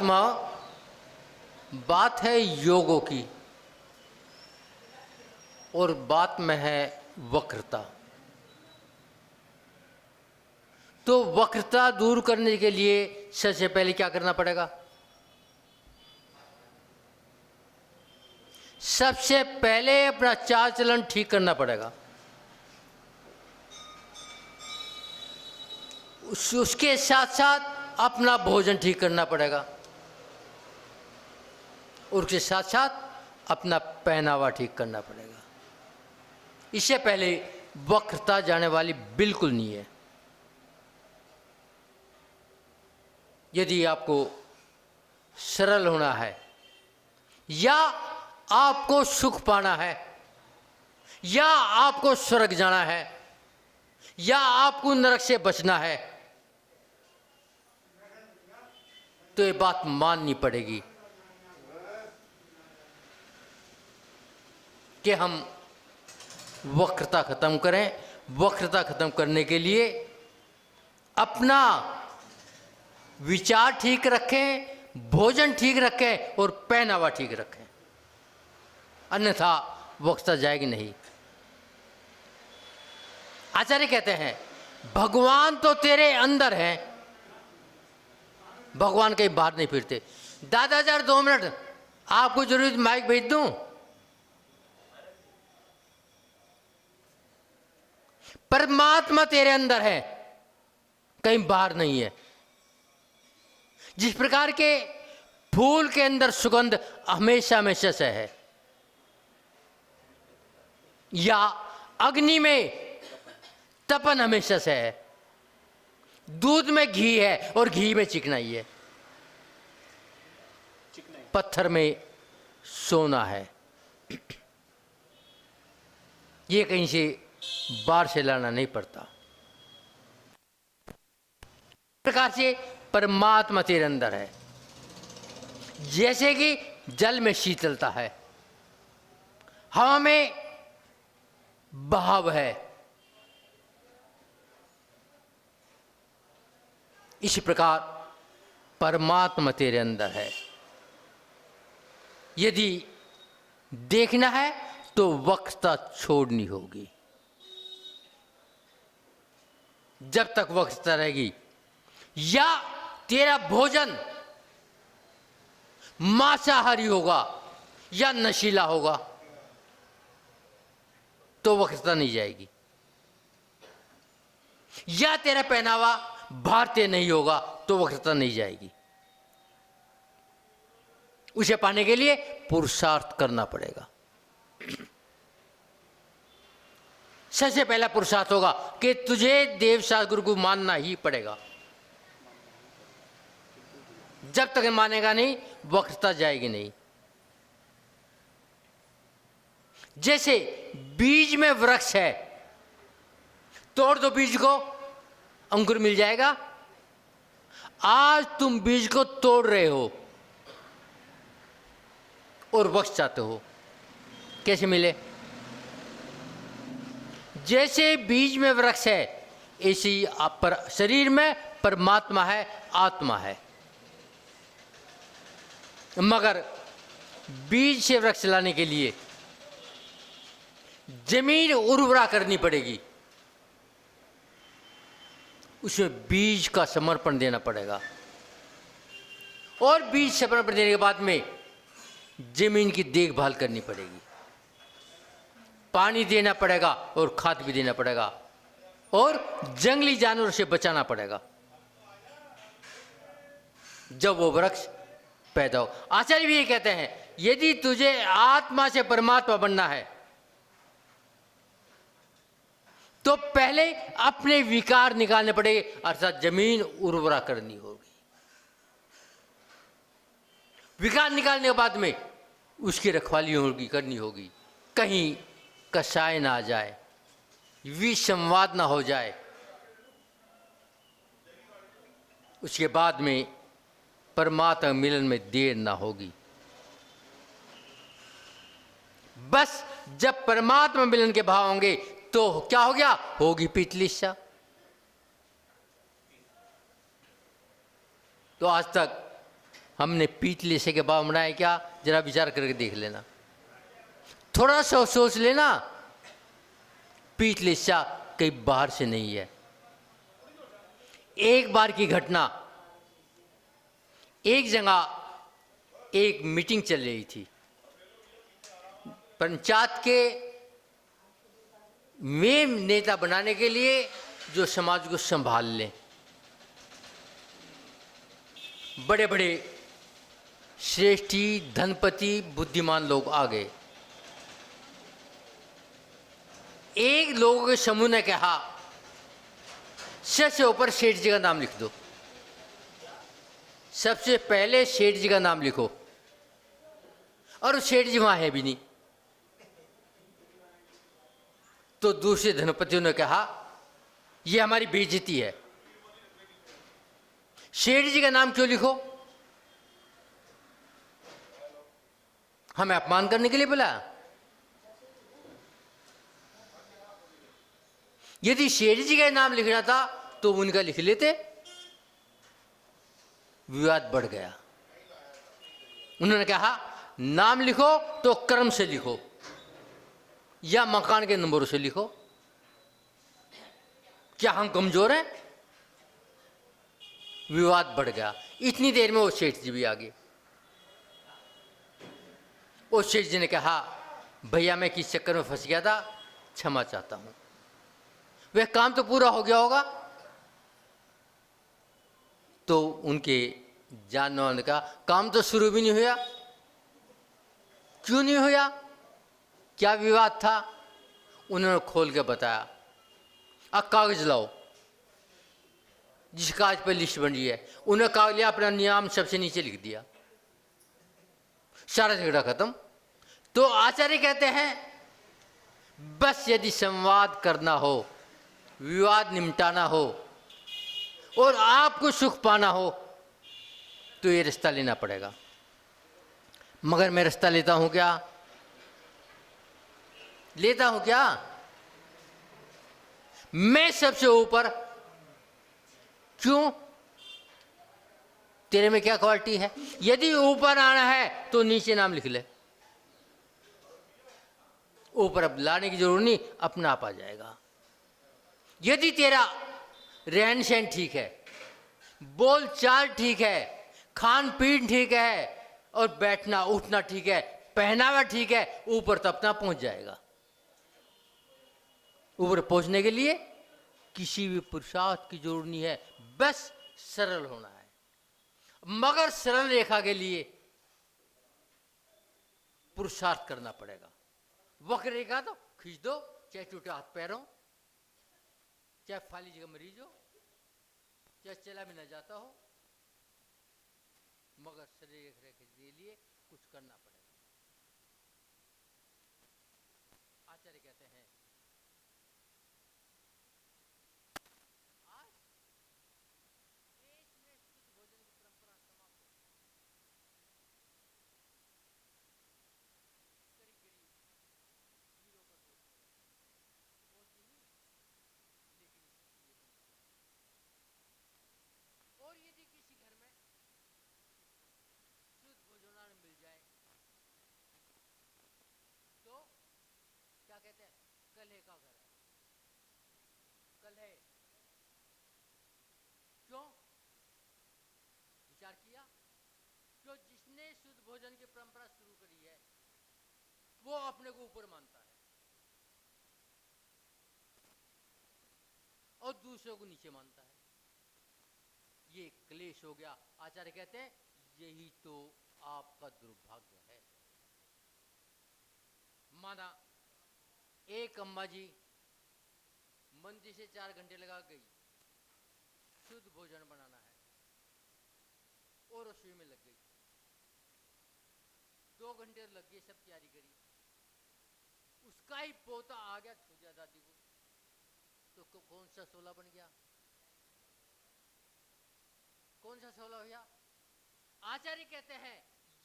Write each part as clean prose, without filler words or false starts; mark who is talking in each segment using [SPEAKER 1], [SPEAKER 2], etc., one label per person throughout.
[SPEAKER 1] माँ, बात है योगों की और बात में है वक्रता। तो वक्रता दूर करने के लिए सबसे पहले क्या करना पड़ेगा? सबसे पहले अपना चाल चलन ठीक करना पड़ेगा। उसके साथ साथ अपना भोजन ठीक करना पड़ेगा और उसके साथ साथ अपना पहनावा ठीक करना पड़ेगा। इससे पहले वक्रता जाने वाली बिल्कुल नहीं है। यदि आपको सरल होना है या आपको सुख पाना है या आपको स्वर्ग जाना है या आपको नरक से बचना है, तो ये बात माननी पड़ेगी कि हम वक्रता खत्म करें। वक्रता खत्म करने के लिए अपना विचार ठीक रखें, भोजन ठीक रखें और पहनावा ठीक रखें, अन्यथा वक्रता जाएगी नहीं। आचार्य कहते हैं भगवान तो तेरे अंदर है, भगवान कहीं बाहर नहीं फिरते। दादाजार 2 मिनट, आपको जरूरत माइक भेज दूं? परमात्मा तेरे अंदर है, कहीं बाहर नहीं है। जिस प्रकार के फूल के अंदर सुगंध हमेशा हमेशा से है, या अग्नि में तपन हमेशा से है, दूध में घी है और घी में चिकनाई है, पत्थर में सोना है। ये कहीं से बाहर से लाना नहीं पड़ता। इस प्रकार से परमात्मा तेरे अंदर है। जैसे कि जल में शीतलता है, हवा में बहाव है, इसी प्रकार परमात्मा तेरे अंदर है। यदि देखना है तो वक्रता छोड़नी होगी। जब तक वक्रता रहेगी या तेरा भोजन मांसाहारी होगा या नशीला होगा तो वक्रता नहीं जाएगी, या तेरा पहनावा भारतीय नहीं होगा तो वक्रता नहीं जाएगी। उसे पाने के लिए पुरुषार्थ करना पड़ेगा। सबसे पहला पुरुषार्थ होगा कि तुझे देवशास्त्र गुरु को मानना ही पड़ेगा। जब तक मानेगा नहीं, वक्रता जाएगी नहीं। जैसे बीज में वृक्ष है, तोड़ दो बीज को, अंकुर मिल जाएगा। आज तुम बीज को तोड़ रहे हो और वृक्ष चाहते हो, कैसे मिले? जैसे बीज में वृक्ष है, ऐसी आप पर शरीर में परमात्मा है, आत्मा है। मगर बीज से वृक्ष लाने के लिए जमीन उर्वरा करनी पड़ेगी, उसमें बीज का समर्पण देना पड़ेगा और बीज समर्पण देने के बाद में जमीन की देखभाल करनी पड़ेगी, पानी देना पड़ेगा और खाद भी देना पड़ेगा और जंगली जानवरों से बचाना पड़ेगा, जब वो वृक्ष पैदा हो। आचार्य भी ये कहते हैं यदि तुझे आत्मा से परमात्मा बनना है तो पहले अपने विकार निकालने पड़ेंगे, अर्थात जमीन उर्वरा करनी होगी। विकार निकालने के बाद में उसकी रखवाली होगी, करनी होगी, कहीं कसाय ना आ जाए, विसंवाद ना हो जाए। उसके बाद में परमात्मा मिलन में देर ना होगी। बस जब परमात्मा मिलन के भाव होंगे तो क्या हो गया? होगी पीतलिशा। तो आज तक हमने पीतले से के बाद बनाया क्या, जरा विचार करके देख लेना, थोड़ा सा सोच लेना। पीतले शाह कहीं बाहर से नहीं है। एक बार की घटना, एक जगह एक मीटिंग चल रही थी पंचायत के में नेता बनाने के लिए जो समाज को संभाल लें। बड़े बड़े श्रेष्ठी, धनपति, बुद्धिमान लोग आ गए। एक लोगों के समूह ने कहा, सबसे ऊपर सेठ जी का नाम लिख दो, सबसे पहले सेठ जी का नाम लिखो। और उस सेठ जी वहां है भी नहीं। तो दूसरे धनपतियों ने कहा, यह हमारी बेइज्जती है, सेठ जी का नाम क्यों लिखो, हमें अपमान करने के लिए बुलाया। यदि सेठ जी का नाम लिखना था तो उनका लिख लेते। विवाद बढ़ गया। उन्होंने कहा, नाम लिखो तो क्रम से लिखो या मकान के नंबरों से लिखो। क्या हम कमजोर हैं? विवाद बढ़ गया। इतनी देर में वो सेठ जी भी आ गए। उस सेठ जी ने कहा, भैया मैं किस चक्कर में फंस गया था, क्षमा चाहता हूं। वह काम तो पूरा हो गया होगा। तो उनके जानने वाले ने कहा, काम तो शुरू भी नहीं हुआ। क्यों नहीं हुआ? क्या विवाद था? उन्होंने खोल के बताया। अब कागज लाओ, जिस कागज पर लिस्ट बन रही है। उन्होंने कागज लिया, अपना नाम सबसे नीचे लिख दिया, सारा झगड़ा खत्म। तो आचार्य कहते हैं, बस यदि संवाद करना हो, विवाद निपटाना हो और आपको सुख पाना हो तो ये रास्ता लेना पड़ेगा। मगर मैं रास्ता लेता हूं क्या? लेता हूं क्या? मैं सबसे ऊपर क्यों? तेरे में क्या क्वालिटी है? यदि ऊपर आना है तो नीचे नाम लिख ले। ऊपर अब लाने की जरूरत नहीं, अपना आप आ जाएगा। यदि तेरा रहन सहन ठीक है, बोल चाल ठीक है, खान पीन ठीक है और बैठना उठना ठीक है, पहनावा ठीक है, ऊपर तो अपना पहुंच जाएगा। ऊपर पहुंचने के लिए किसी भी पुरुषार्थ की जरूरत नहीं है, बस सरल होना है। मगर सरल रेखा के लिए पुरुषार्थ करना पड़ेगा। वक्र रेखा तो खींच दो, चाहे टूटे हाथ पैरों, चाहे फाली जगह मरीज हो, चाहे चला भी न जाता हो, मगर शरीर रेखा के लिए कुछ करना पड़ेगा। आचार्य कहते हैं, आज देश में शुद्ध भोजन की परंपरा समाप्त हो गई। गरीब गरीब हीरो पर रोक पड़े, पहुंची नहीं, लेकिन ये बंद हो गया। और यदि किसी घर में शुद्ध भोजनालय मिल जाए तो क्या कहते हैं, कलह का घर है। कलह क्यों? विचार किया? क्यों? जिसने शुद्ध भोजन की परंपरा शुरू करी है वो अपने को ऊपर मानता है और दूसरों को नीचे मानता है। ये क्लेश हो गया। आचार्य कहते हैं, यही तो आपका दुर्भाग्य है। माना एक अम्मा जी मंदिर से 4 घंटे लगा गई, शुद्ध भोजन बनाना है और रसोई में लग गई। 2 घंटे लग गए, सब तैयारी करी। उसका ही पोता आ गया, छू दिया दादी को, तो कौन सा 16 बन गया? कौन सा 16 हुआ? आचार्य कहते हैं,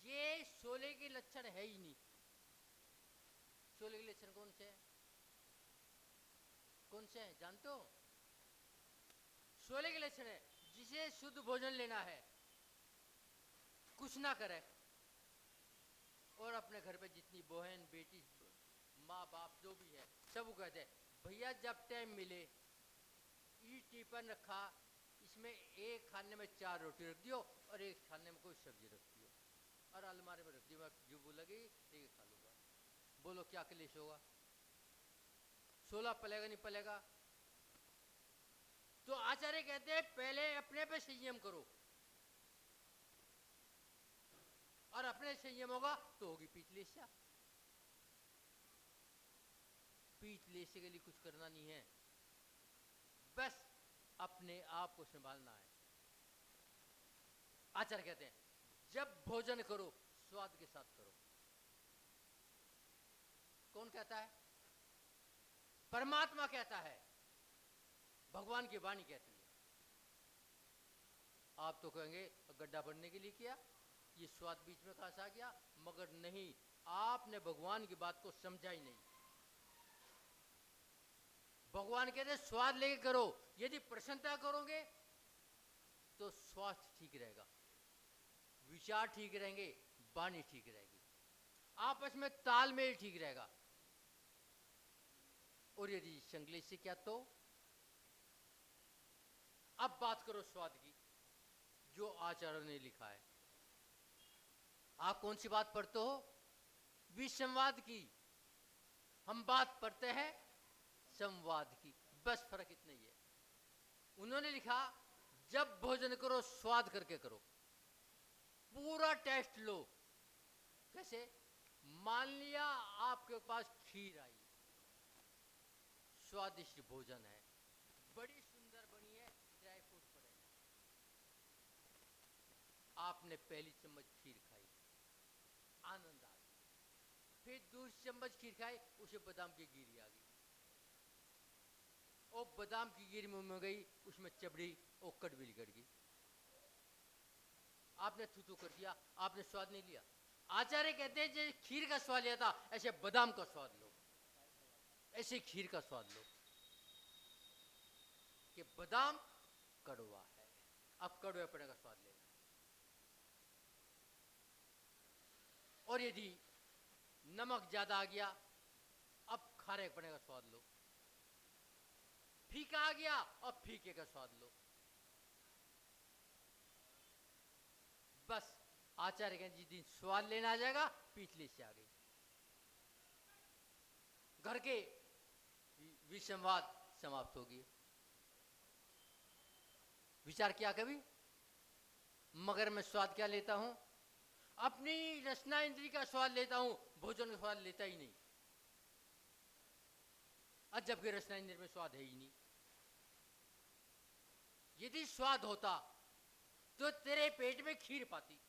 [SPEAKER 1] ये 16 के लक्षण है ही नहीं। 16 के लक्षण कौन से हैं? कौन से हैं जानते हो? 16 के लक्षण है, जिसे शुद्ध भोजन लेना है कुछ ना करे और अपने घर पे जितनी बहन बेटी माँ बाप जो भी है सब कहते हैं भैया जब टाइम मिले ये टिफिन रखा, इसमें एक खाने में 4 रोटी रख दियो और एक खाने में कोई सब्जी रख दियो और अलमारी में रख दियो, मैं जो बोलेगी ठीक है खा लूंगा। बोलो क्या क्लेश होगा? 16 पलेगा नहीं पलेगा? तो आचार्य कहते हैं पहले अपने पे संयम करो और अपने संयम होगा तो होगी पीतलेस्या। पीतलेस्या के लिए कुछ करना नहीं है, बस अपने आप को संभालना है। आचार्य कहते हैं जब भोजन करो स्वाद के साथ करो। कौन कहता है? परमात्मा कहता है, भगवान की वाणी कहती है। आप तो कहेंगे गड्ढा भरने के लिए किया, ये स्वाद बीच में कहां से आ गया? मगर नहीं, आपने भगवान की बात को समझा ही नहीं। भगवान कहते हैं स्वाद लेके करो, यदि प्रसन्नता करोगे तो स्वास्थ्य ठीक रहेगा, विचार ठीक रहेंगे, वाणी ठीक रहेगी, आपस में तालमेल ठीक रहेगा। और यदि संकलेश से क्या तो अब बात करो स्वाद की, जो आचार्य ने लिखा है। आप कौन सी बात पढ़ते हो? विसंवाद की। हम बात पढ़ते हैं संवाद की, बस फर्क इतना ही है। उन्होंने लिखा जब भोजन करो स्वाद करके करो, पूरा टेस्ट लो। कैसे? मान लिया आपके पास खीर आई, स्वादिष्ट भोजन है, बड़ी सुंदर बनी है, ड्राई फ्रूट पड़े हैं, आपने पहली चम्मच खीर खाई, आनंद आ गया। फिर दूसरी चम्मच खीर खाई, उसे बादाम की गिरी आ गई, और बादाम की गिरी मुंह में गई, उसमें चबड़ी और कड़वी गड़ गई, आपने थू कर दिया, आपने स्वाद नहीं लिया। आचार्य कहते हैं जैसे खीर का स्वाद लिया था, ऐसे बादाम का स्वाद लो, ऐसे खीर का स्वाद लो कि बादाम कड़वा है, अब कड़वे पड़े का स्वाद लेना है। और यदि नमक ज्यादा आ गया, अब खारे पड़े का स्वाद लो, फीका आ गया और फीके का स्वाद लो। बस आचार्य कहते जिस दिन स्वाद लेना आ जाएगा, पीतले से आ गई। घर के विसंवाद समाप्त होगी। विचार किया कभी? मगर मैं स्वाद क्या लेता हूं? अपनी रसना इंद्री का स्वाद लेता हूं, भोजन का स्वाद लेता ही नहीं। आज जबकि रसना इंद्री में स्वाद है ही नहीं। यदि स्वाद होता तो तेरे पेट में खीर पाती।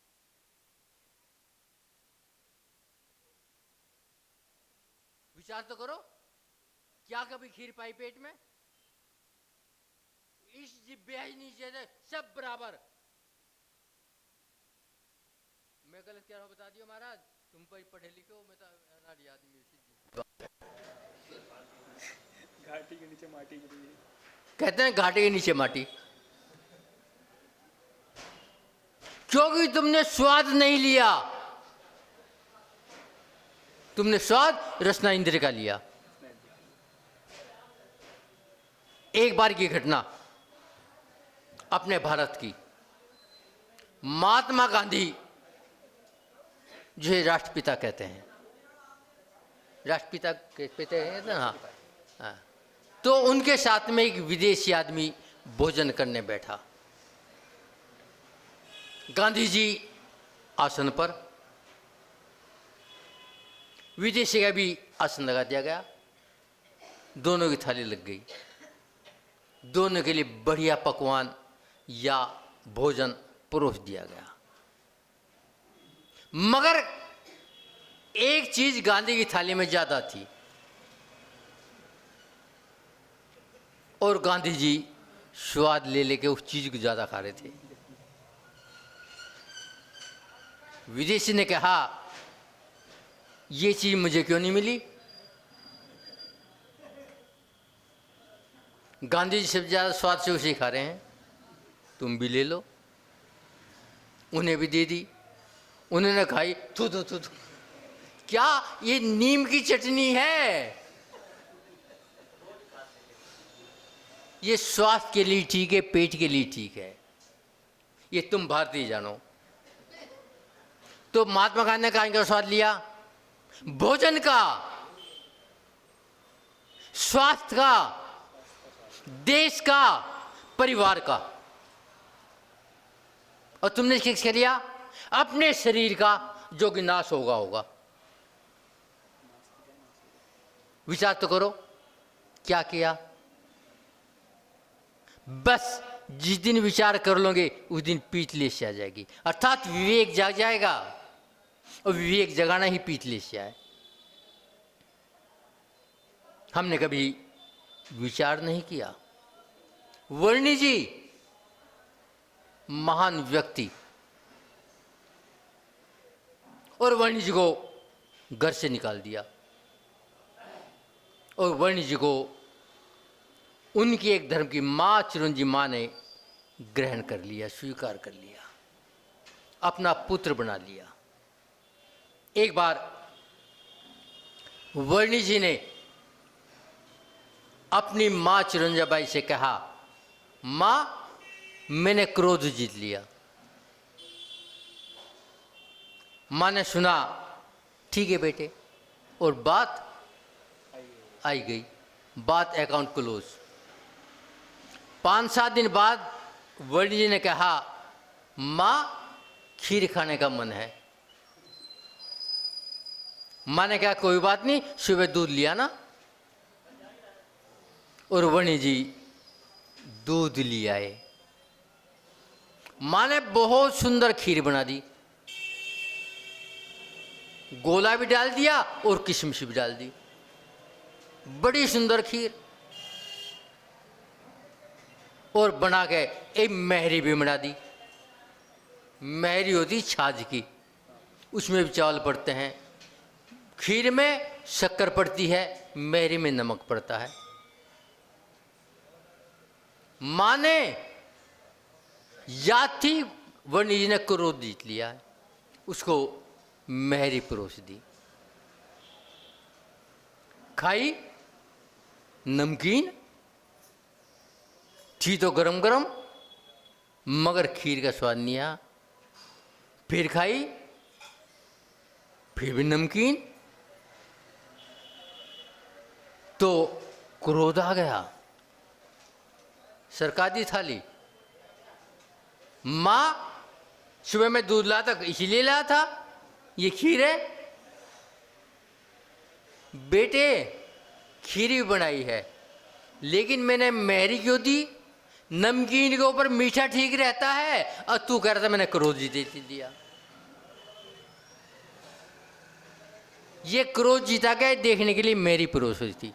[SPEAKER 1] विचार तो करो, क्या कभी खीर पाई पेट में? इस जिब्बे ही नीचे सब बराबर। मैं गलत कह रहा हूं बता दियो महाराज, तुम पर पढ़े लिखे हो, मैं तो अनाड़ी आदमी
[SPEAKER 2] घाटी के नीचे माटी गिरी।
[SPEAKER 1] कहते हैं घाटी के नीचे माटी, क्योंकि तुमने स्वाद नहीं लिया, तुमने स्वाद रसना इंद्र का लिया। एक बार की घटना अपने भारत की, महात्मा गांधी जो राष्ट्रपिता कहते हैं, राष्ट्रपिता कहते हैं ना, हाँ, तो उनके साथ में एक विदेशी आदमी भोजन करने बैठा। गांधी जी आसन पर, विदेशी का भी आसन लगा दिया गया, दोनों की थाली लग गई, दोनों के लिए बढ़िया पकवान या भोजन परोस दिया गया। मगर एक चीज गांधी की थाली में ज्यादा थी, और गांधी जी स्वाद ले लेके उस चीज को ज्यादा खा रहे थे। विदेशी ने कहा ये चीज मुझे क्यों नहीं मिली? गांधी जी सबसे ज्यादा स्वाद से उसे खा रहे हैं, तुम भी ले लो। उन्हें भी दे दी, उन्होंने खाई, थू थू थू थू, क्या ये नीम की चटनी है? ये स्वास्थ्य के लिए ठीक है, पेट के लिए ठीक है, ये तुम भारतीय जानो। तो महात्मा गांधी ने कहा, स्वाद लिया भोजन का, स्वास्थ्य का, देश का, परिवार का, और तुमने किसके लिया? अपने शरीर का, जो कि नाश होगा होगा। विचार तो करो, क्या किया? बस जिस दिन विचार कर लोगे उस दिन पीतलेस्य आ जाएगी, अर्थात विवेक जाग जाएगा, और विवेक जगाना ही पीतलेस्य है। हमने कभी विचार नहीं किया। वर्णी जी महान व्यक्ति, और वर्णी जी को घर से निकाल दिया, और वर्णी जी को उनकी एक धर्म की माँ, चिरंजी माँ ने ग्रहण कर लिया, स्वीकार कर लिया, अपना पुत्र बना लिया। एक बार वर्णी जी ने अपनी माँ चिरंजाबाई से कहा, माँ मैंने क्रोध जीत लिया। माँ ने सुना, ठीक है बेटे, और बात आई गई, बात अकाउंट क्लोज। 5-7 दिन बाद वर्णी जी ने कहा, माँ खीर खाने का मन है। माँ ने कहा, कोई बात नहीं, सुबह दूध लिया ना। और वर्णी जी दूध ले आए। माँ ने बहुत सुंदर खीर बना दी, गोला भी डाल दिया और किशमिश भी डाल दी, बड़ी सुंदर खीर। और बना के एक महरी भी बना दी। महरी होती छाछ की, उसमें भी चावल पड़ते हैं, खीर में शक्कर पड़ती है, महरी में नमक पड़ता है। माँ ने याद थी, वर्णी जी ने क्रोध जीत लिया है, उसको महरी परोस दी, खाई, नमकीन थी तो गरम गरम, मगर खीर का स्वाद नहीं आया। फिर खाई, फिर भी नमकीन, तो क्रोध आ गया। सरकार दी थाली, माँ सुबह में दूध लाया था, इसीलिए लाया था, ये खीर है। बेटे खीर भी बनाई है, लेकिन मैंने महरी क्यों दी? नमकीन के ऊपर मीठा ठीक रहता है, और तू कह रहा था मैंने क्रोध जीत दिया। ये क्रोध जीता गया देखने के लिए मेरी परोस हुई थी,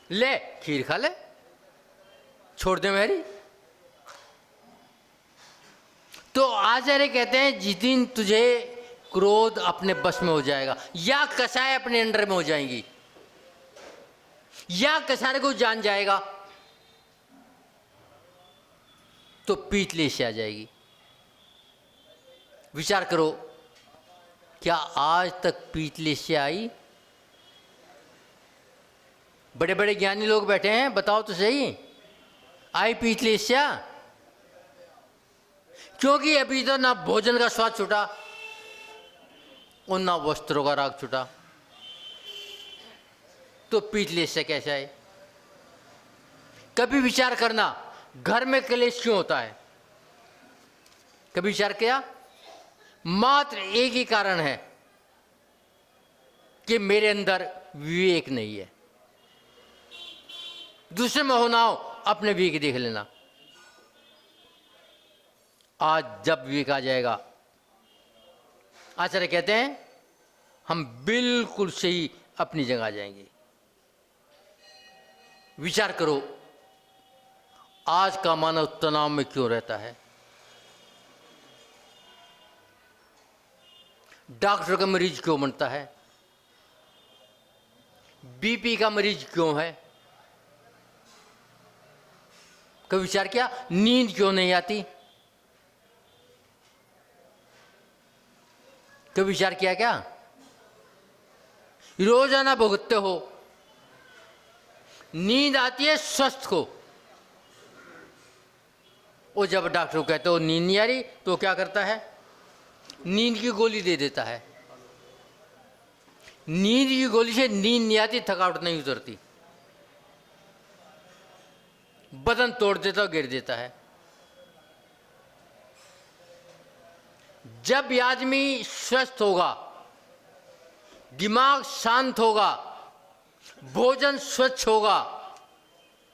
[SPEAKER 1] ले खीर खा ले, छोड़ दे मेरी। तो आचार्य कहते हैं, जिस दिन तुझे क्रोध अपने बस में हो जाएगा, या कसाय अपने अंडर में हो जाएंगी, या कसाय को जान जाएगा, तो पीतलेस्य आ जाएगी। विचार करो, क्या आज तक पीतलेस्य आई? बड़े बड़े ज्ञानी लोग बैठे हैं, बताओ तो सही, आई पीतलेस्य? क्योंकि अभी तो ना भोजन का स्वाद छूटा और ना वस्त्रों का राग छूटा, तो पीतलेस्य कैसे आए? कभी विचार करना, घर में क्लेश क्यों होता है? कभी विचार किया? मात्र एक ही कारण है कि मेरे अंदर विवेक नहीं है। दूसरे में हो ना हो, अपने विवेक देख लेना। आज जब विवेक आ जाएगा, आचार्य कहते हैं, हम बिल्कुल सही अपनी जगह आ जाएंगे। विचार करो, आज का मानव तनाव में क्यों रहता है? डॉक्टर का मरीज क्यों बनता है? बीपी का मरीज क्यों है? कभी विचार किया, नींद क्यों नहीं आती? कभी विचार किया क्या? रोजाना भुगतते हो, नींद आती है स्वस्थ को, और जब डॉक्टर को कहते हो नींद नहीं आ रही तो क्या करता है? नींद की गोली दे देता है। नींद की गोली से नींद नहीं आती, थकावट नहीं उतरती, बदन तोड़ देता और गिर देता है। जब आदमी स्वस्थ होगा, दिमाग शांत होगा, भोजन स्वच्छ होगा,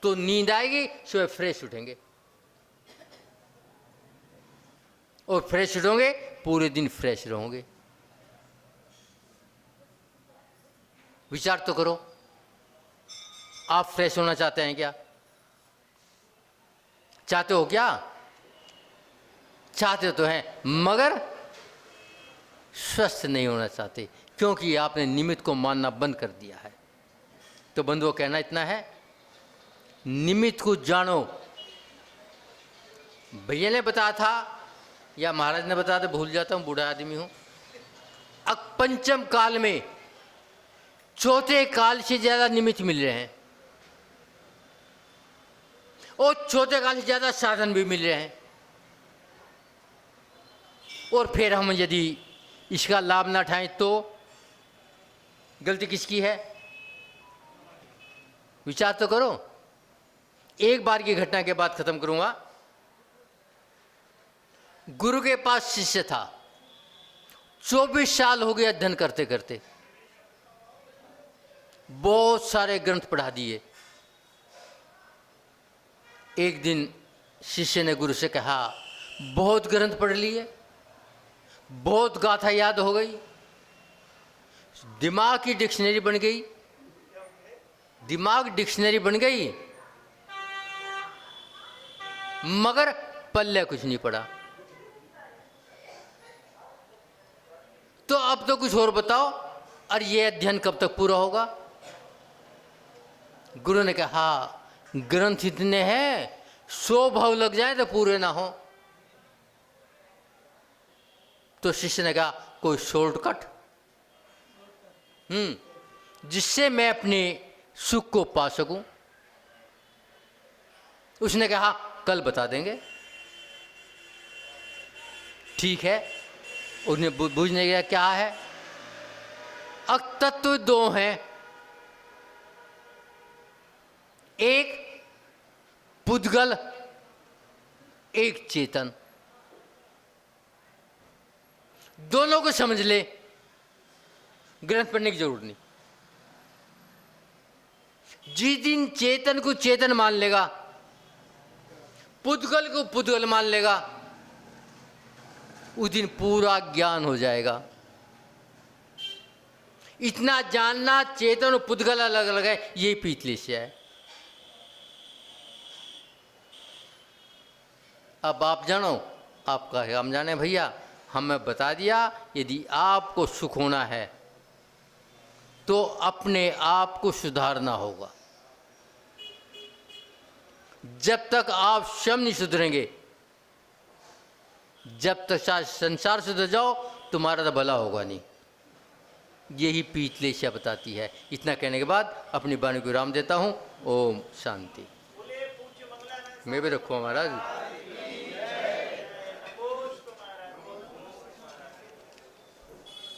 [SPEAKER 1] तो नींद आएगी, सुबह फ्रेश उठेंगे, और फ्रेश उठोगे पूरे दिन फ्रेश रहोगे। विचार तो करो, आप फ्रेश होना चाहते हैं क्या? चाहते हो क्या? चाहते तो हैं, मगर स्वस्थ नहीं होना चाहते, क्योंकि आपने निमित्त को मानना बंद कर दिया है। तो बंधुओं, कहना इतना है, निमित्त को जानो। भैया ने बताया था या महाराज ने बताया था, भूल जाता हूँ, बूढ़ा आदमी हूँ। अब पंचम काल में चौथे काल से ज्यादा निमित्त मिल रहे हैं, और चौथे काल से ज्यादा साधन भी मिल रहे हैं, और फिर हम यदि इसका लाभ ना उठाएं तो गलती किसकी है? विचार तो करो। एक बार की घटना के बाद खत्म करूंगा। गुरु के पास शिष्य था, 24 साल हो गए अध्ययन करते करते, बहुत सारे ग्रंथ पढ़ा दिए। एक दिन शिष्य ने गुरु से कहा, बहुत ग्रंथ पढ़ लिए, बहुत गाथा याद हो गई, दिमाग की डिक्शनरी बन गई, दिमाग डिक्शनरी बन गई, मगर पल्ले कुछ नहीं पड़ा। तो अब तो कुछ और बताओ, और ये अध्ययन कब तक पूरा होगा? गुरु ने कहा, ग्रंथ इतने हैं, 100 भाव लग जाए तो पूरे ना हो। तो शिष्य ने कहा, कोई शॉर्टकट जिससे मैं अपने सुख को पा सकूं? उसने कहा, कल बता देंगे। ठीक है, उन्हें बूझने गया, क्या है? अब तत्व 2 हैं, एक पुद्गल, एक चेतन। दोनों को समझ ले, ग्रंथ पढ़ने की जरूरत नहीं। जिस दिन चेतन को चेतन मान लेगा, पुद्गल को पुद्गल मान लेगा, उस दिन पूरा ज्ञान हो जाएगा। इतना जानना, चेतन और पुद्गल अलग अलग है, यही पीतलिश्य है। अब आप जानो, आपका हम जाने भैया, हमें बता दिया। यदि आपको सुख होना है तो अपने आप को सुधारना होगा। जब तक आप स्वयं नहीं सुधरेंगे, जब तक संसार सुधर जाओ, तुम्हारा तो भला होगा नहीं। यही पीतलेश्या बताती है। इतना कहने के बाद अपनी वाणी को विराम देता हूँ। ओम शांति। मैं भी रखूँ महाराज।